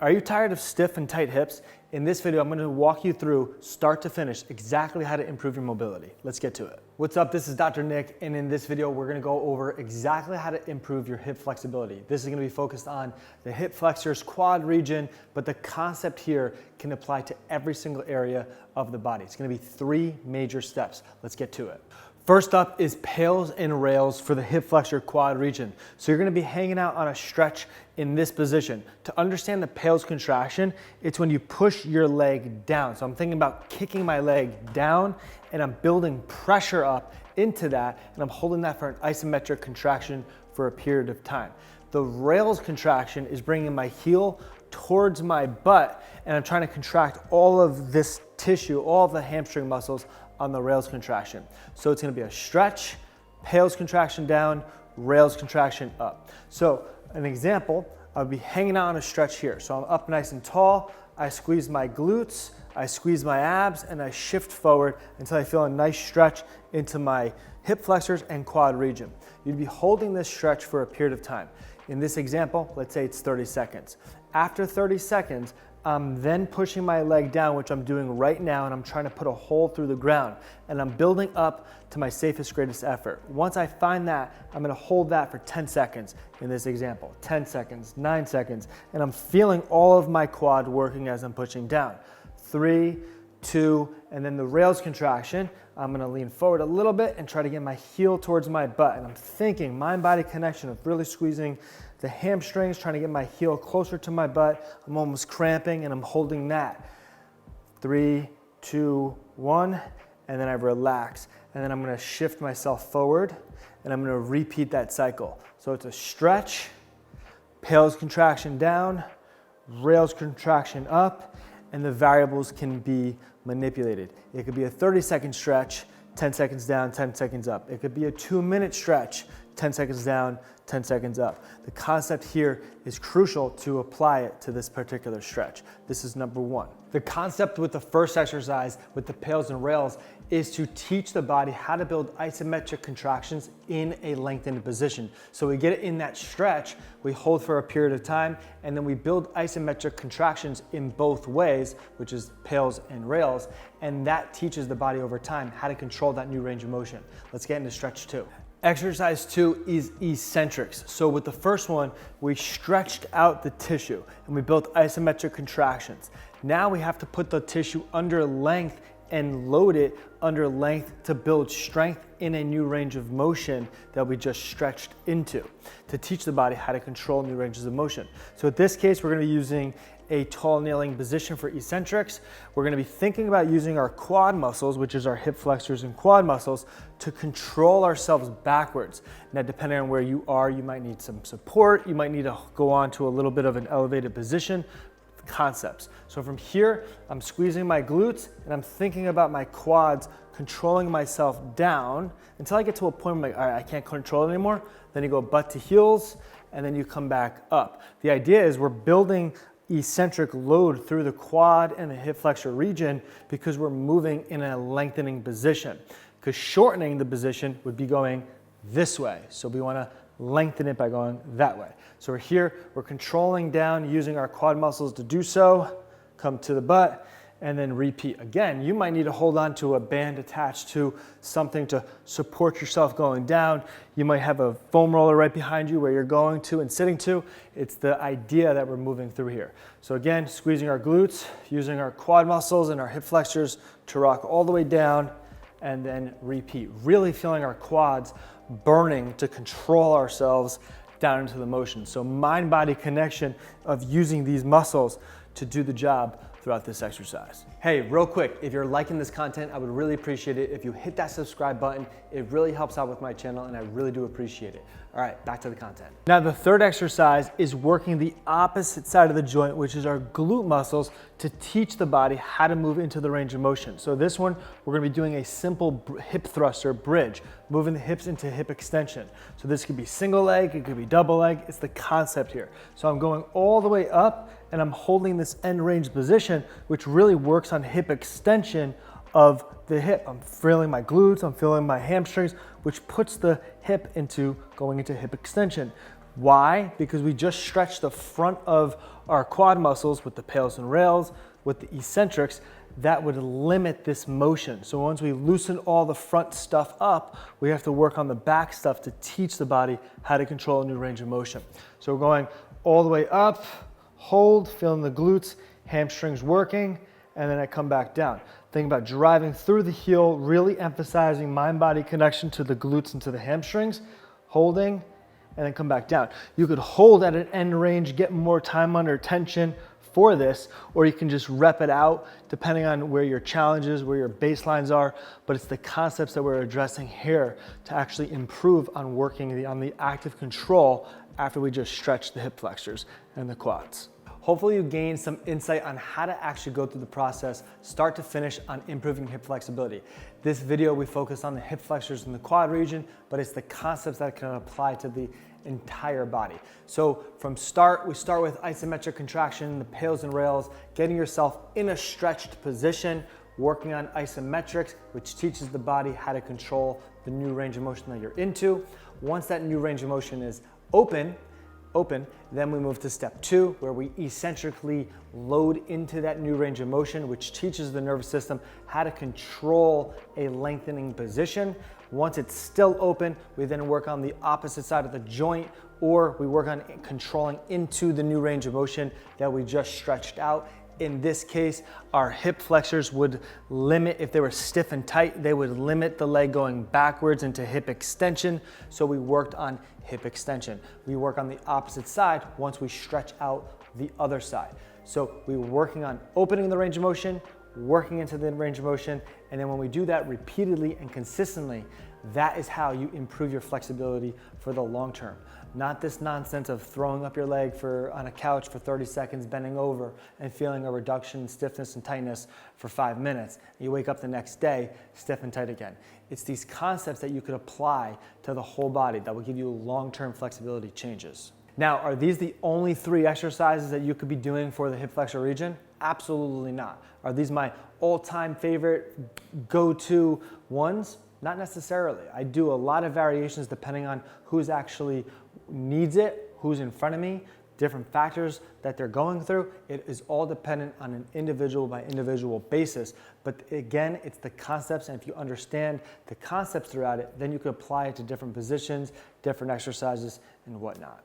Are you tired of stiff and tight hips? In this video, I'm going to walk you through, start to finish, exactly how to improve your mobility. Let's get to it. What's up? This is Dr. Nick, and in this video, we're going to go over exactly how to improve your hip flexibility. This is going to be focused on the hip flexors, quad region, but the concept here can apply to every single area of the body. It's going to be 3 major steps. Let's get to it. First up is pails and rails for the hip flexor quad region. So you're gonna be hanging out on a stretch in this position. To understand the pails contraction, it's when you push your leg down. So I'm thinking about kicking my leg down and I'm building pressure up into that and I'm holding that for an isometric contraction for a period of time. The rails contraction is bringing my heel towards my butt and I'm trying to contract all of this tissue, all of the hamstring muscles on the rails contraction. So it's gonna be a stretch, pails contraction down, rails contraction up. So an example, I'll be hanging out on a stretch here. So I'm up nice and tall, I squeeze my glutes, I squeeze my abs, and I shift forward until I feel a nice stretch into my hip flexors and quad region. You'd be holding this stretch for a period of time. In this example, let's say it's 30 seconds. After 30 seconds, I'm then pushing my leg down, which I'm doing right now, and I'm trying to put a hole through the ground. And I'm building up to my safest, greatest effort. Once I find that, I'm gonna hold that for 10 seconds in this example. 10 seconds, 9 seconds, and I'm feeling all of my quad working as I'm pushing down. 3, 2, and then the rails contraction. I'm gonna lean forward a little bit and try to get my heel towards my butt. And I'm thinking mind-body connection of really squeezing the hamstrings, trying to get my heel closer to my butt. I'm almost cramping and I'm holding that. 3, 2, 1, and then I relax. And then I'm gonna shift myself forward and I'm gonna repeat that cycle. So it's a stretch, pails contraction down, rails contraction up, and the variables can be manipulated. It could be a 30-second stretch, 10 seconds down, 10 seconds up. It could be a 2-minute stretch, 10 seconds down, 10 seconds up. The concept here is crucial to apply it to this particular stretch. This is number 1. The concept with the first exercise with the pails and rails is to teach the body how to build isometric contractions in a lengthened position. So we get it in that stretch, we hold for a period of time, and then we build isometric contractions in both ways, which is pails and rails, and that teaches the body over time how to control that new range of motion. Let's get into stretch 2. Exercise 2 is eccentrics. So with the first one, we stretched out the tissue and we built isometric contractions. Now we have to put the tissue under length and load it under length to build strength in a new range of motion that we just stretched into to teach the body how to control new ranges of motion. So in this case, we're going to be using a tall kneeling position for eccentrics. We're going to be thinking about using our quad muscles, which is our hip flexors and quad muscles, to control ourselves backwards. Now, depending on where you are, you might need some support. You might need to go on to a little bit of an elevated position. Concepts. So from here, I'm squeezing my glutes and I'm thinking about my quads, controlling myself down until I get to a point where I'm like, all right, I can't control it anymore. Then you go butt to heels and then you come back up. The idea is we're building eccentric load through the quad and the hip flexor region because we're moving in a lengthening position. Because shortening the position would be going this way. So we want to lengthen it by going that way. So we're here, we're controlling down using our quad muscles to do so, come to the butt, and then repeat. Again, you might need to hold on to a band attached to something to support yourself going down. You might have a foam roller right behind you where you're going to and sitting to. It's the idea that we're moving through here. So again, squeezing our glutes, using our quad muscles and our hip flexors to rock all the way down, and then repeat. Really feeling our quads burning to control ourselves down into the motion. So mind-body connection of using these muscles to do the job throughout this exercise. Hey, real quick, if you're liking this content, I would really appreciate it if you hit that subscribe button. It really helps out with my channel and I really do appreciate it. All right, back to the content. Now the third exercise is working the opposite side of the joint, which is our glute muscles, to teach the body how to move into the range of motion. So this one, we're gonna be doing a simple hip thruster bridge, moving the hips into hip extension. So this could be single leg, it could be double leg, it's the concept here. So I'm going all the way up and I'm holding this end range position, which really works on hip extension of the hip. I'm feeling my glutes, I'm feeling my hamstrings, which puts the hip into going into hip extension. Why? Because we just stretched the front of our quad muscles with the pales and rails, with the eccentrics. That would limit this motion. So once we loosen all the front stuff up, we have to work on the back stuff to teach the body how to control a new range of motion. So we're going all the way up, hold, feeling the glutes, hamstrings working, and then I come back down. Think about driving through the heel, really emphasizing mind-body connection to the glutes and to the hamstrings, holding, and then come back down. You could hold at an end range, get more time under tension for this, or you can just rep it out depending on where your challenges, where your baselines are, but it's the concepts that we're addressing here to actually improve on working on the active control after we just stretch the hip flexors and the quads. Hopefully you gained some insight on how to actually go through the process, start to finish, on improving hip flexibility. This video, we focus on the hip flexors in the quad region, but it's the concepts that can apply to the entire body. So from start, we start with isometric contraction, the pales and rails, getting yourself in a stretched position, working on isometrics, which teaches the body how to control the new range of motion that you're into. Once that new range of motion is open, then we move to step 2, where we eccentrically load into that new range of motion, which teaches the nervous system how to control a lengthening position. Once it's still open, we then work on the opposite side of the joint, or we work on controlling into the new range of motion that we just stretched out. In this case, our hip flexors would limit, if they were stiff and tight, they would limit the leg going backwards into hip extension. So we worked on hip extension. We work on the opposite side once we stretch out the other side. So we were working on opening the range of motion, working into the range of motion, and then when we do that repeatedly and consistently, that is how you improve your flexibility for the long term. Not this nonsense of throwing up your leg on a couch for 30 seconds, bending over, and feeling a reduction in stiffness and tightness for 5 minutes. You wake up the next day, stiff and tight again. It's these concepts that you could apply to the whole body that will give you long-term flexibility changes. Now, are these the only 3 exercises that you could be doing for the hip flexor region? Absolutely not. Are these my all-time favorite go-to ones? Not necessarily. I do a lot of variations depending on who's actually needs it, who's in front of me, different factors that they're going through. It is all dependent on an individual by individual basis. But again, it's the concepts, and if you understand the concepts throughout it, then you can apply it to different positions, different exercises, and whatnot.